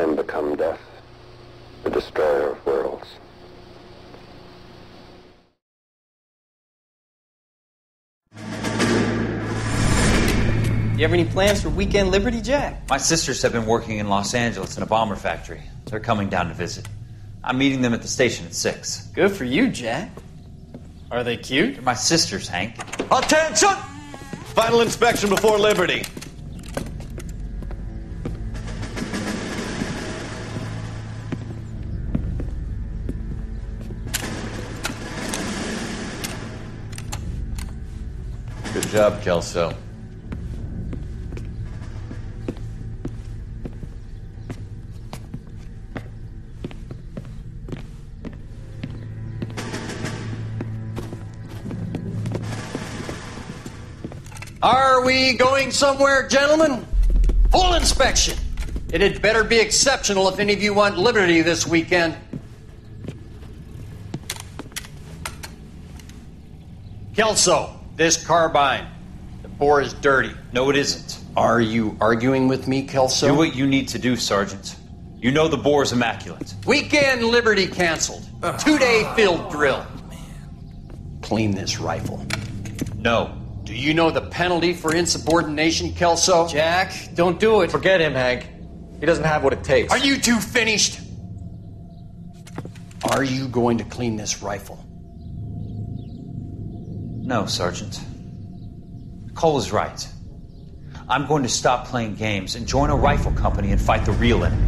then become death, the destroyer of worlds. You have any plans for Weekend Liberty, Jack? My sisters have been working in Los Angeles in a bomber factory. They're coming down to visit. I'm meeting them at the station at 6. Good for you, Jack. Are they cute? They're my sisters, Hank. Attention! Final inspection before Liberty. Good job, Kelso. Are we going somewhere, gentlemen? Full inspection. It had better be exceptional if any of you want liberty this weekend. Kelso, this carbine. The bore is dirty. No, it isn't. Are you arguing with me, Kelso? Do what you need to do, Sergeant. You know the bore is immaculate. Weekend liberty canceled. 2-day field drill. Clean this rifle. No. Do you know the penalty for insubordination, Kelso? Jack, don't do it. Forget him, Hank. He doesn't have what it takes. Are you two finished? Are you going to clean this rifle? No, Sergeant. Cole is right. I'm going to stop playing games and join a rifle company and fight the real enemy.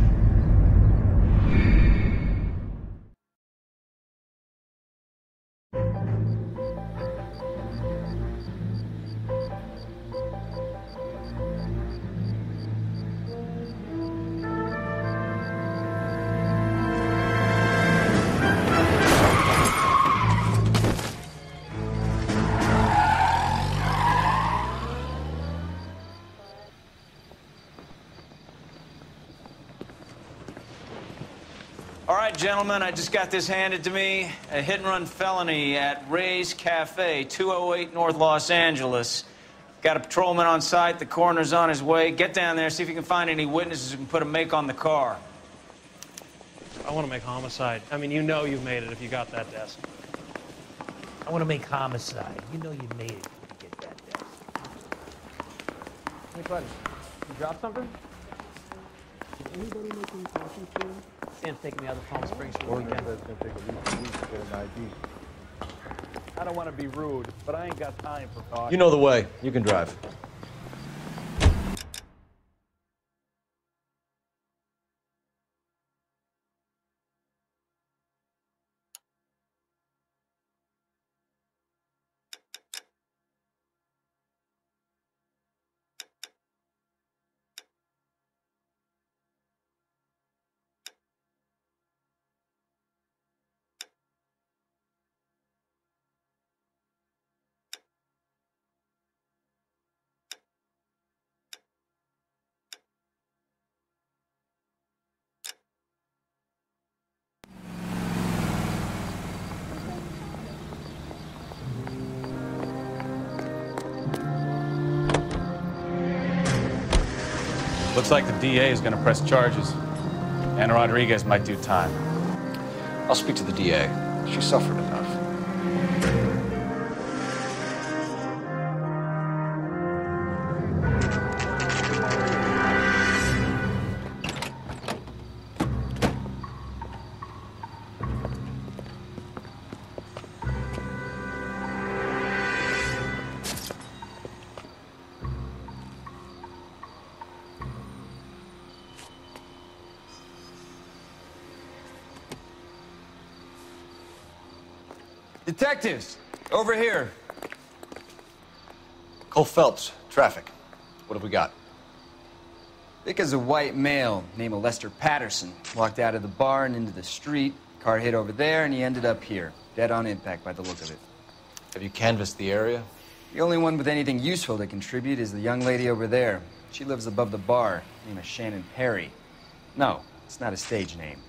All right, gentlemen, I just got this handed to me. A hit-and-run felony at Ray's Cafe, 208 North Los Angeles. Got a patrolman on site. The coroner's on his way. Get down there, see if you can find any witnesses who can put a make on the car. I want to make homicide. I mean, you know you've made it if you got that desk. I want to make homicide. You know you made it if you get that desk. Hey, buddy, you drop something? Is anybody making coffee soon? Sam's taking me out of Palm Springs for the weekend. That's going to take at least a week to get an ID. I don't want to be rude, but I ain't got time for coffee. You know the way. You can drive. Looks like the DA is going to press charges. Anna Rodriguez might do time. I'll speak to the DA. She suffered enough. Detectives, over here. Cole Phelps, traffic. What have we got? Vic is a white male named Lester Patterson. Walked out of the bar and into the street. Car hit over there, and he ended up here. Dead on impact by the look of it. Have you canvassed the area? The only one with anything useful to contribute is the young lady over there. She lives above the bar. Name is Shannon Perry. No, it's not a stage name.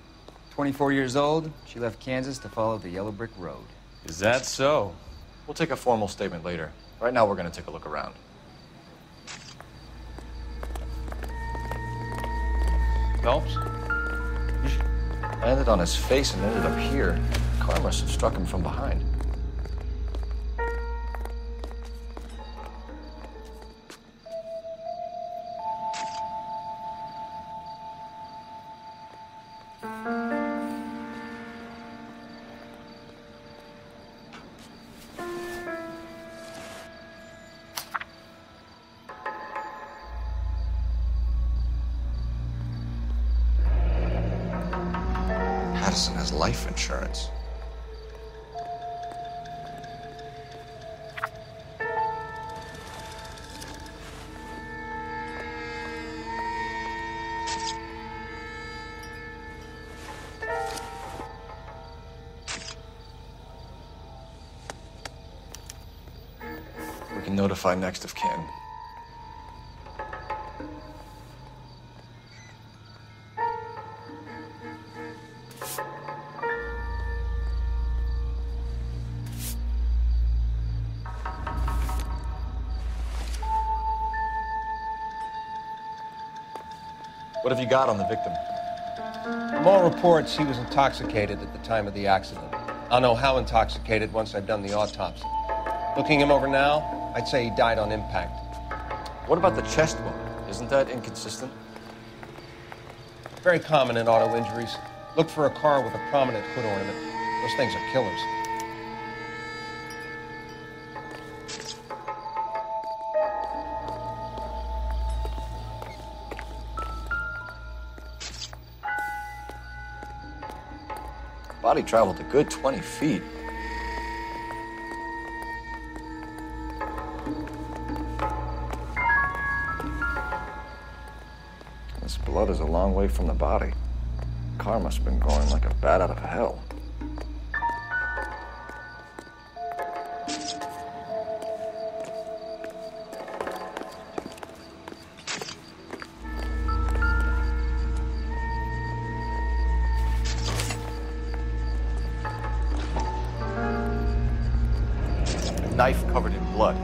24 years old, she left Kansas to follow the yellow brick road. Is that so? We'll take a formal statement later. Right now, we're going to take a look around. Phelps? Landed on his face and ended up here. The car must have struck him from behind. Patterson has life insurance. We can notify next of kin. What have you got on the victim? From all reports, he was intoxicated at the time of the accident. I'll know how intoxicated once I've done the autopsy. Looking him over now, I'd say he died on impact. What about the chest wound? Isn't that inconsistent? Very common in auto injuries. Look for a car with a prominent hood ornament. Those things are killers. Body traveled a good 20 feet. This blood is a long way from the body. The car must have been going like a bat out of hell. Knife covered in blood.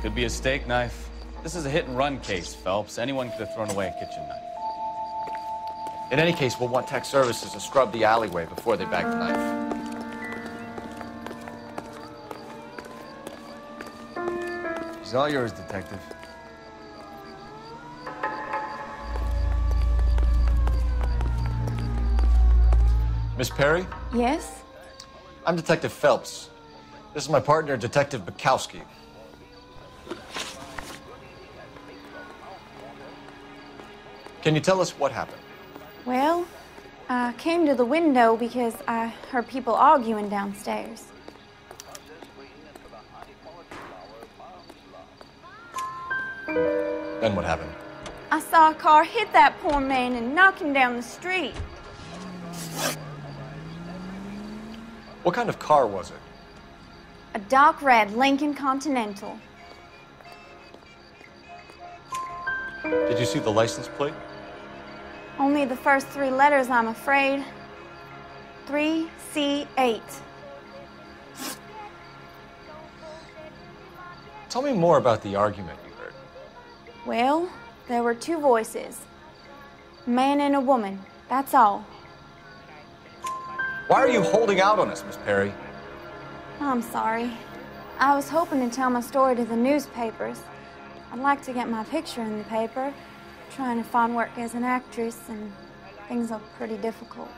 Could be a steak knife. This is a hit-and-run case, Phelps. Anyone could have thrown away a kitchen knife. In any case, we'll want tech services to scrub the alleyway before they bag the knife. He's all yours, Detective. Miss Perry? Yes? I'm Detective Phelps. This is my partner, Detective Bukowski. Can you tell us what happened? Well, I came to the window because I heard people arguing downstairs. Then what happened? I saw a car hit that poor man and knock him down the street. What kind of car was it? A dark red Lincoln Continental. Did you see the license plate? Only the first three letters, I'm afraid. 3C8. Tell me more about the argument you heard. Well, there were two voices. A man and a woman, that's all. Why are you holding out on us, Miss Perry? I'm sorry. I was hoping to tell my story to the newspapers. I'd like to get my picture in the paper. Trying to find work as an actress, and things are pretty difficult.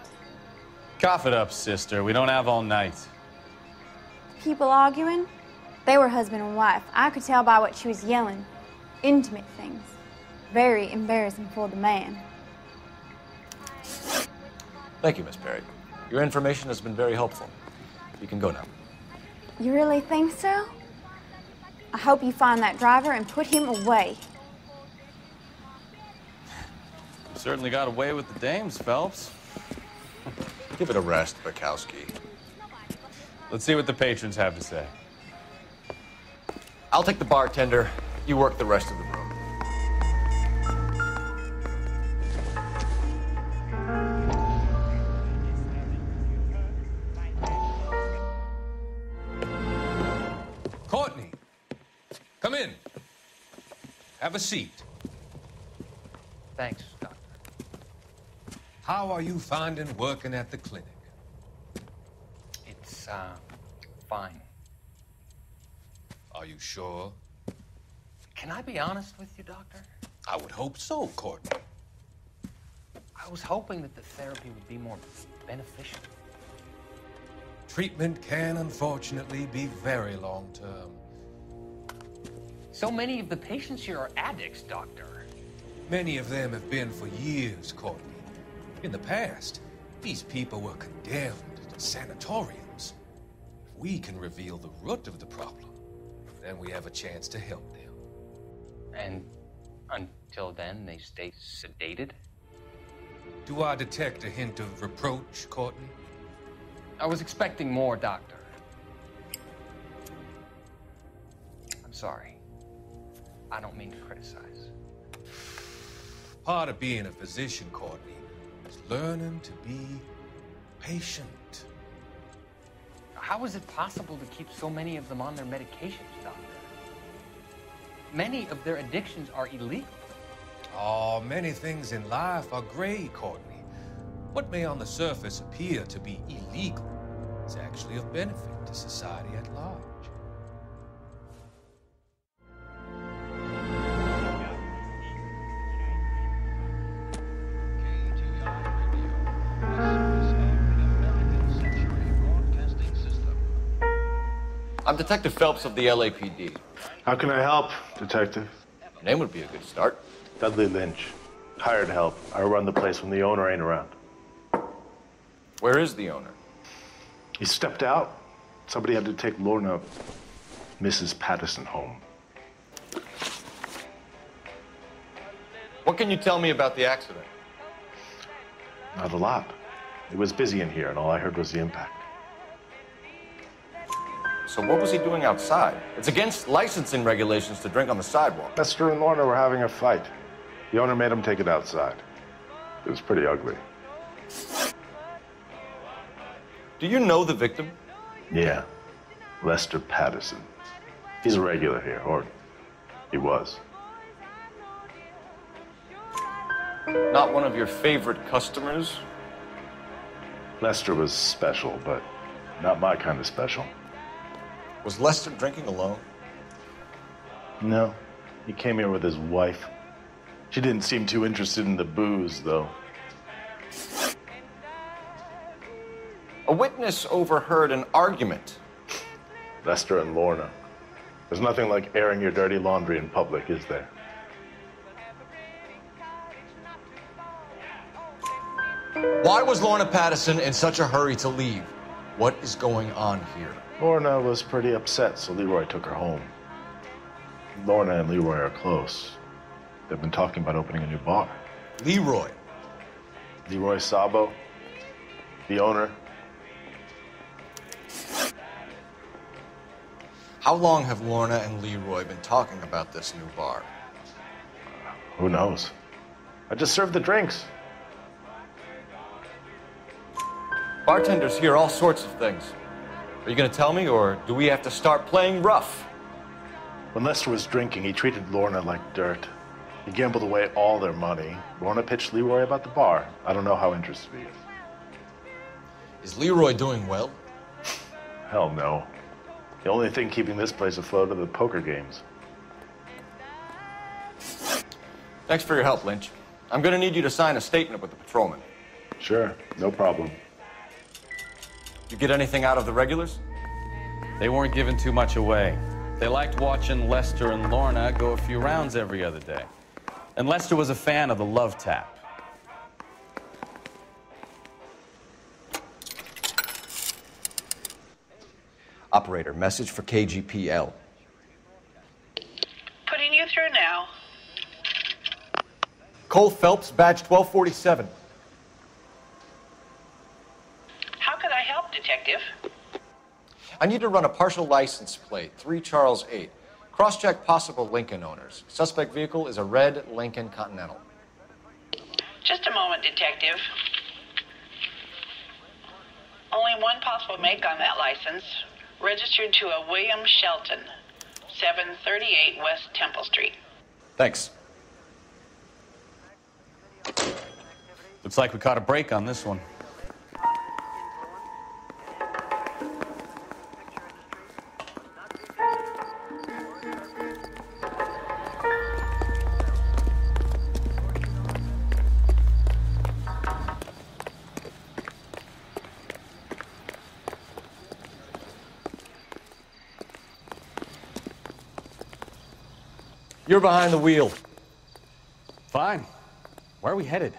Cough it up, sister. We don't have all night. People arguing? They were husband and wife. I could tell by what she was yelling. Intimate things. Very embarrassing for the man. Thank you, Miss Perry. Your information has been very helpful. You can go now. You really think so? I hope you find that driver and put him away. You certainly got away with the dames, Phelps. Give it a rest, Bukowski. Let's see what the patrons have to say. I'll take the bartender. You work the rest of the room. Courtney, come in. Have a seat. Thanks, Doctor. How are you finding working at the clinic? It's, fine. Are you sure? Can I be honest with you, Doctor? I would hope so, Courtney. I was hoping that the therapy would be more beneficial. Treatment can, unfortunately, be very long-term. So many of the patients here are addicts, Doctor. Many of them have been for years, Courtney. In the past, these people were condemned to sanatoriums. If we can reveal the root of the problem, then we have a chance to help them. And until then, they stay sedated? Do I detect a hint of reproach, Courtney? I was expecting more, Doctor. I'm sorry. I don't mean to criticize. Part of being a physician, Courtney, is learning to be patient. How is it possible to keep so many of them on their medications, Doctor? Many of their addictions are illegal. Oh, many things in life are gray, Courtney. What may on the surface appear to be illegal is actually of benefit to society at large. I'm Detective Phelps of the LAPD. How can I help, Detective? Your name would be a good start. Dudley Lynch. Hired help. I run the place when the owner ain't around. Where is the owner? He stepped out. Somebody had to take Lorna, Mrs. Patterson, home. What can you tell me about the accident? Not a lot. It was busy in here, and all I heard was the impact. So what was he doing outside? It's against licensing regulations to drink on the sidewalk. Lester and Lorna were having a fight. The owner made him take it outside. It was pretty ugly. Do you know the victim? Yeah. Lester Patterson. He's a regular here, or he was. Not one of your favorite customers? Lester was special, but not my kind of special. Was Lester drinking alone? No. He came here with his wife. She didn't seem too interested in the booze, though. A witness overheard an argument. Lester and Lorna. There's nothing like airing your dirty laundry in public, is there? Why was Lorna Patterson in such a hurry to leave? What is going on here? Lorna was pretty upset, so Leroy took her home. Lorna and Leroy are close. They've been talking about opening a new bar. Leroy? Leroy Sabo, the owner. How long have Lorna and Leroy been talking about this new bar? Who knows? I just served the drinks. Bartenders hear all sorts of things. Are you going to tell me, or do we have to start playing rough? When Lester was drinking, he treated Lorna like dirt. He gambled away all their money. Lorna pitched Leroy about the bar. I don't know how interested he is. Is Leroy doing well? Hell no. The only thing keeping this place afloat are the poker games. Thanks for your help, Lynch. I'm going to need you to sign a statement with the patrolman. Sure, no problem. You get anything out of the regulars? They weren't giving too much away. They liked watching Lester and Lorna go a few rounds every other day. And Lester was a fan of the love tap. Operator, message for KGPL. Putting you through now. Cole Phelps, badge 1247. How could I help, Detective? I need to run a partial license plate, 3 Charles 8. Cross-check possible Lincoln owners. Suspect vehicle is a red Lincoln Continental. Just a moment, Detective. Only one possible make on that license. Registered to a William Shelton, 738 West Temple Street. Thanks. The Looks like we caught a break on this one. You're behind the wheel. Fine. Where are we headed?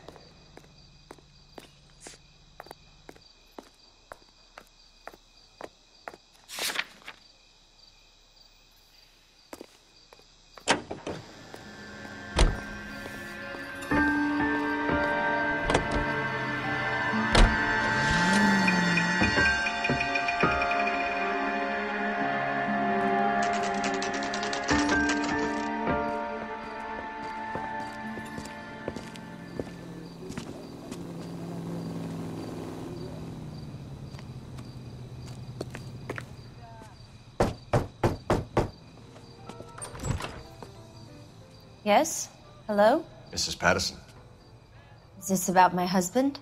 Yes? Hello? Mrs. Patterson. Is this about my husband?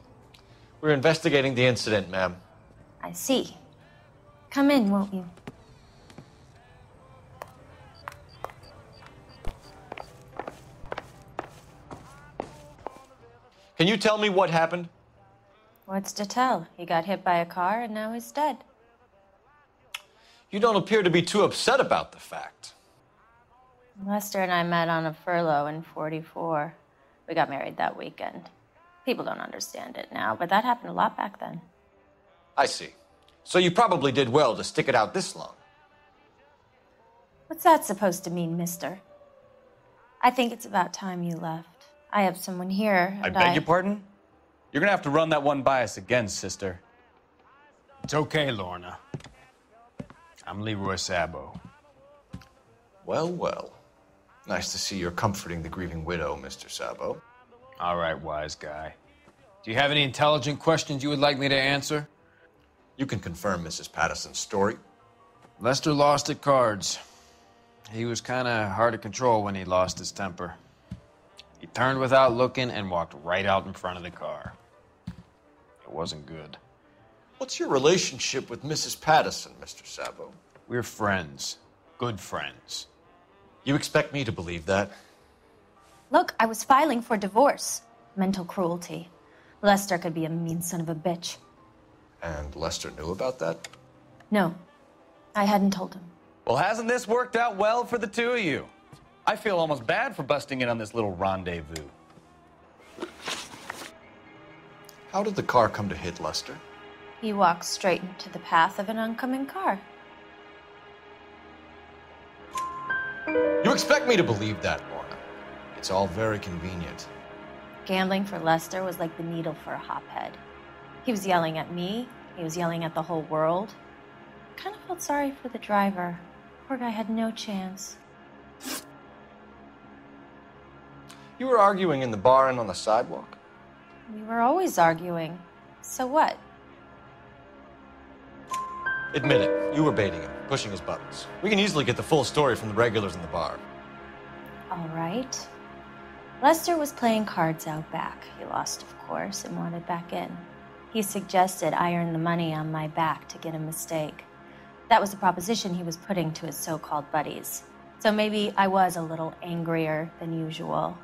We're investigating the incident, ma'am. I see. Come in, won't you? Can you tell me what happened? What's to tell? He got hit by a car and now he's dead. You don't appear to be too upset about the fact. Lester and I met on a furlough in '44. We got married that weekend. People don't understand it now, but that happened a lot back then. I see. So you probably did well to stick it out this long. What's that supposed to mean, mister? I think it's about time you left. I have someone here, I and beg your pardon? You're gonna have to run that one by us again, sister. It's okay, Lorna. I'm Leroy Sabo. Well, well. Nice to see you're comforting the grieving widow, Mr. Sabo. All right, wise guy. Do you have any intelligent questions you would like me to answer? You can confirm Mrs. Patterson's story. Lester lost at cards. He was kind of hard to control when he lost his temper. He turned without looking and walked right out in front of the car. It wasn't good. What's your relationship with Mrs. Patterson, Mr. Sabo? We're friends. Good friends. You expect me to believe that? Look, I was filing for divorce. Mental cruelty. Lester could be a mean son of a bitch. And Lester knew about that? No, I hadn't told him. Well, hasn't this worked out well for the two of you? I feel almost bad for busting in on this little rendezvous. How did the car come to hit Lester? He walked straight into the path of an oncoming car. You expect me to believe that, Lorna? It's all very convenient. Gambling for Lester was like the needle for a hophead. He was yelling at me. He was yelling at the whole world. I kind of felt sorry for the driver. Poor guy had no chance. You were arguing in the bar and on the sidewalk? We were always arguing. So what? Admit it, you were baiting him, pushing his buttons. We can easily get the full story from the regulars in the bar. All right. Lester was playing cards out back. He lost, of course, and wanted back in. He suggested I earn the money on my back to get a mistake. That was the proposition he was putting to his so-called buddies. So maybe I was a little angrier than usual.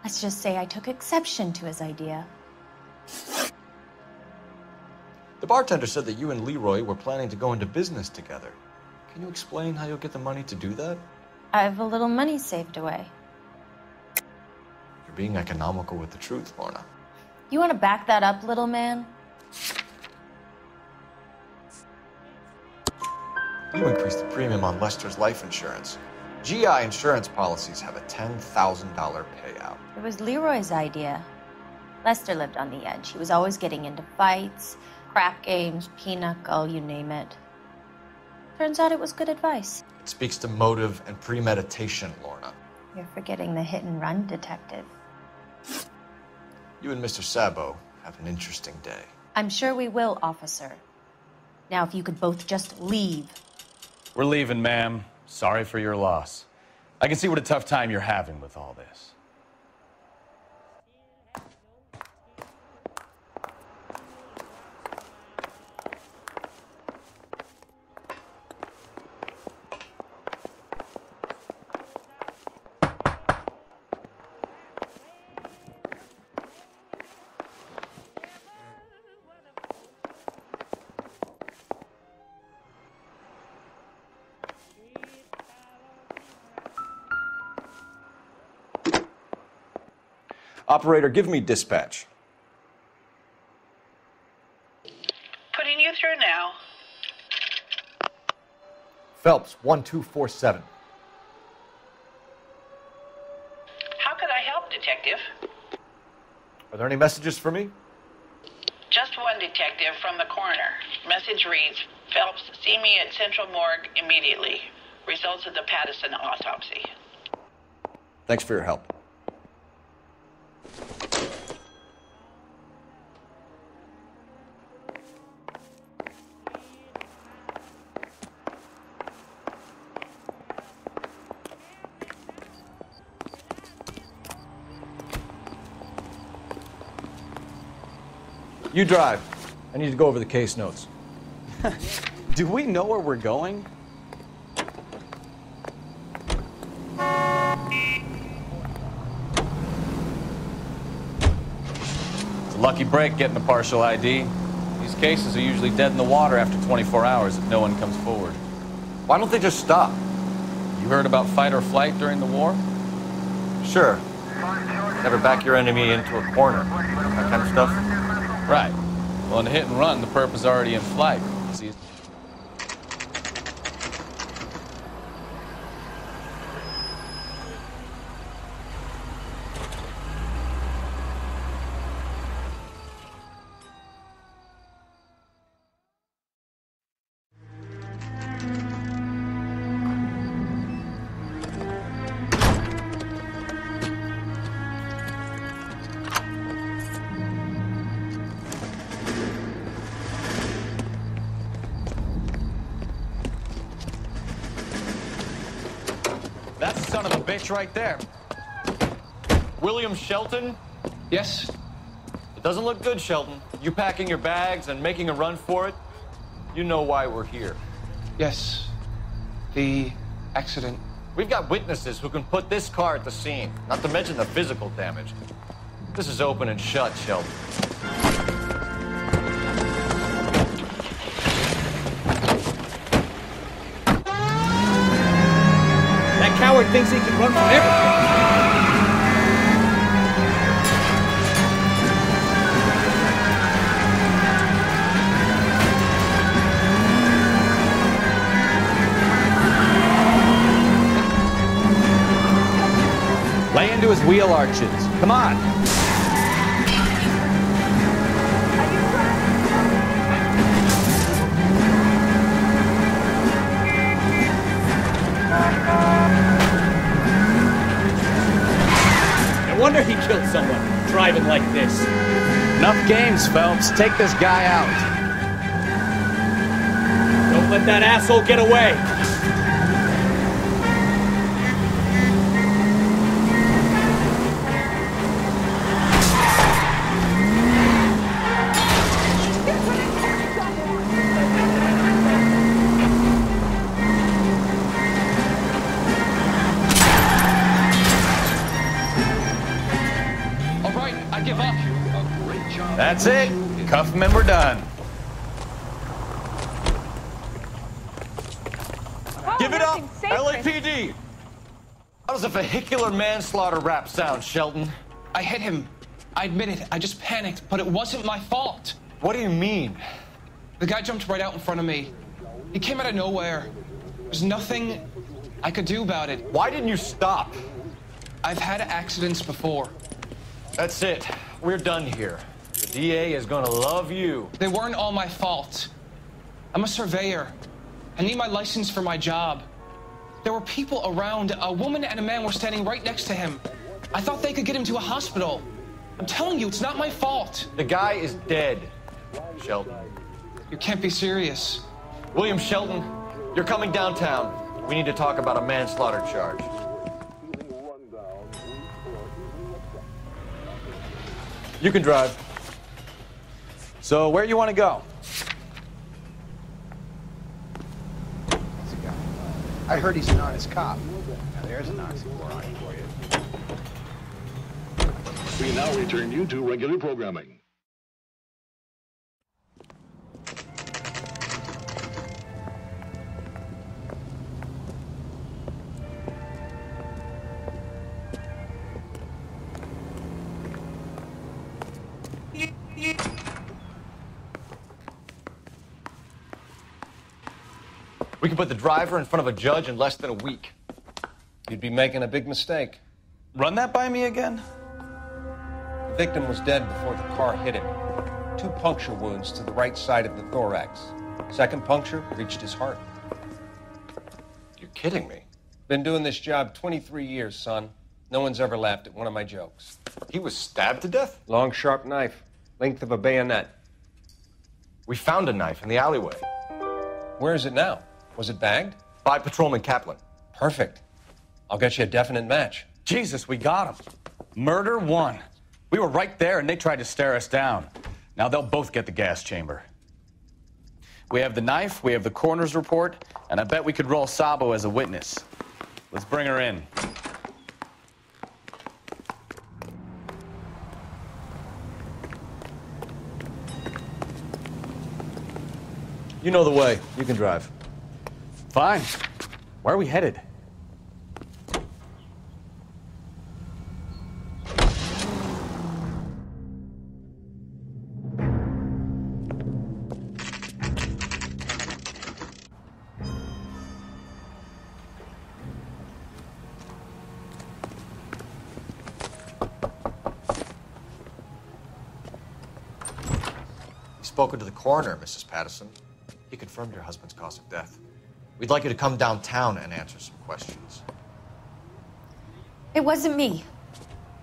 Let's just say I took exception to his idea. The bartender said that you and Leroy were planning to go into business together. Can you explain how you'll get the money to do that? I have a little money saved away. You're being economical with the truth, Lorna. You want to back that up, little man? You increased the premium on Lester's life insurance. GI insurance policies have a $10,000 payout. It was Leroy's idea. Lester lived on the edge. He was always getting into fights, crap games, pinochle, you name it. Turns out it was good advice. It speaks to motive and premeditation, Lorna. You're forgetting the hit-and-run detective. You and Mr. Sabo have an interesting day. I'm sure we will, officer. Now, if you could both just leave. We're leaving, ma'am. Sorry for your loss. I can see what a tough time you're having with all this. Operator, give me dispatch. Putting you through now. Phelps, 1247. How could I help, Detective? Are there any messages for me? Just one detective from the coroner. Message reads, Phelps, see me at Central Morgue immediately. Results of the Pattison autopsy. Thanks for your help. You drive. I need to go over the case notes. Do we know where we're going? It's a lucky break getting a partial ID. These cases are usually dead in the water after 24 hours if no one comes forward. Why don't they just stop? You heard about fight or flight during the war? Sure. Never back your enemy into a corner. That kind of stuff. Right. Well, in a hit and run, the perp is already in flight. See? That's the son of a bitch right there. William Shelton? Yes? It doesn't look good, Shelton. You packing your bags and making a run for it? You know why we're here. Yes. The accident. We've got witnesses who can put this car at the scene, not to mention the physical damage. This is open and shut, Shelton. That coward thinks he can run from everything. Lay into his wheel arches. Come on. No wonder he killed someone driving like this. Enough games, Phelps. Take this guy out. Don't let that asshole get away. That's it. Cuff him and we're done. Give it up, LAPD! How does a vehicular manslaughter rap sound, Shelton? I hit him. I admit it. I just panicked, but it wasn't my fault. What do you mean? The guy jumped right out in front of me. He came out of nowhere. There's nothing I could do about it. Why didn't you stop? I've had accidents before. That's it. We're done here. The DA is gonna love you. They weren't all my fault. I'm a surveyor. I need my license for my job. There were people around. A woman and a man were standing right next to him. I thought they could get him to a hospital. I'm telling you, it's not my fault. The guy is dead, Shelton. You can't be serious. William Shelton, you're coming downtown. We need to talk about a manslaughter charge. You can drive. So where you want to go? I heard he's an honest cop. Now there's an oxymoron for you. We now return you to regular programming. We can put the driver in front of a judge in less than a week. You'd be making a big mistake. Run that by me again? The victim was dead before the car hit him. 2 puncture wounds to the right side of the thorax. Second puncture reached his heart. You're kidding me. Been doing this job 23 years, son. No one's ever laughed at one of my jokes. He was stabbed to death? Long, sharp knife. Length of a bayonet. We found a knife in the alleyway. Where is it now? Was it bagged? By Patrolman Kaplan. Perfect. I'll get you a definite match. Jesus, we got him. Murder 1. We were right there and they tried to stare us down. Now they'll both get the gas chamber. We have the knife, we have the coroner's report, and I bet we could roll Sabo as a witness. Let's bring her in. You know the way. You can drive. Fine. Where are we headed? Spoken to the coroner, Mrs. Patterson. He confirmed your husband's cause of death. We'd like you to come downtown and answer some questions. It wasn't me.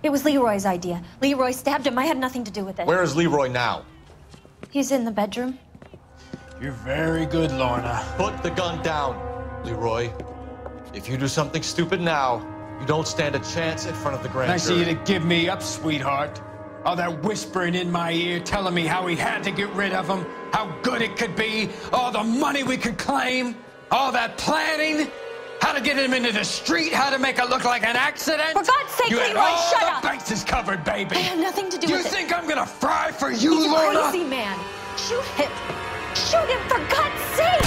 It was Leroy's idea. Leroy stabbed him. I had nothing to do with it. Where is Leroy now? He's in the bedroom. You're very good, Lorna. Put the gun down, Leroy. If you do something stupid now, you don't stand a chance in front of the grand Nice of jury. you to give me up, sweetheart. All that whispering in my ear telling me how we had to get rid of him, how good it could be, all the money we could claim, all that planning, how to get him into the street, how to make it look like an accident. For God's sake, you had Leroy, all shut the up. bases covered, baby. I have nothing to do with it. You think I'm gonna fry for you, He's Lorna? a crazy man. Shoot him. Shoot him, for God's sake.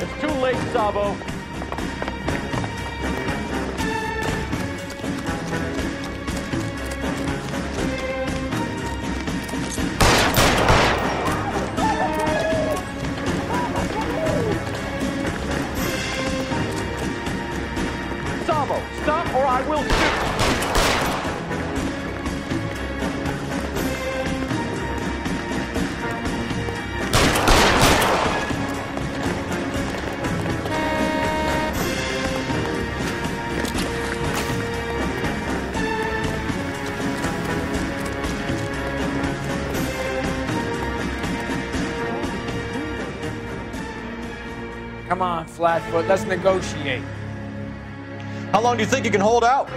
It's too late, Sabo. Sabo, stop or I will shoot! Come on, Flatfoot, let's negotiate. How long do you think you can hold out?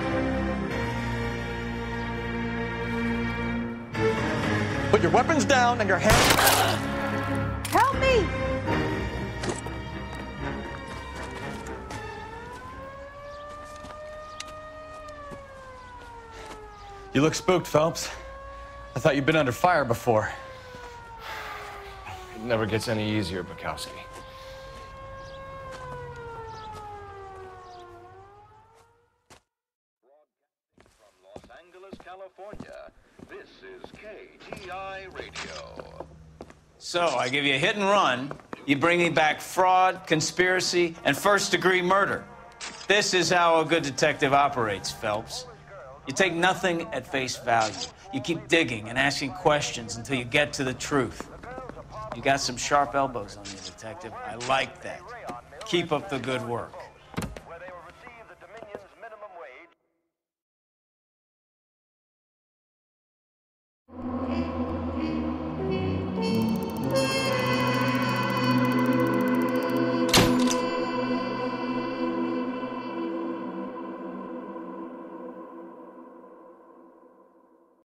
Put your weapons down and your hands... Help me. You look spooked, Phelps. I thought you'd been under fire before. It never gets any easier, Bukowski. California. This is KTI Radio. So, I give you a hit and run. You bring me back fraud, conspiracy, and first-degree murder. This is how a good detective operates, Phelps. You take nothing at face value. You keep digging and asking questions until you get to the truth. You got some sharp elbows on you, detective. I like that. Keep up the good work.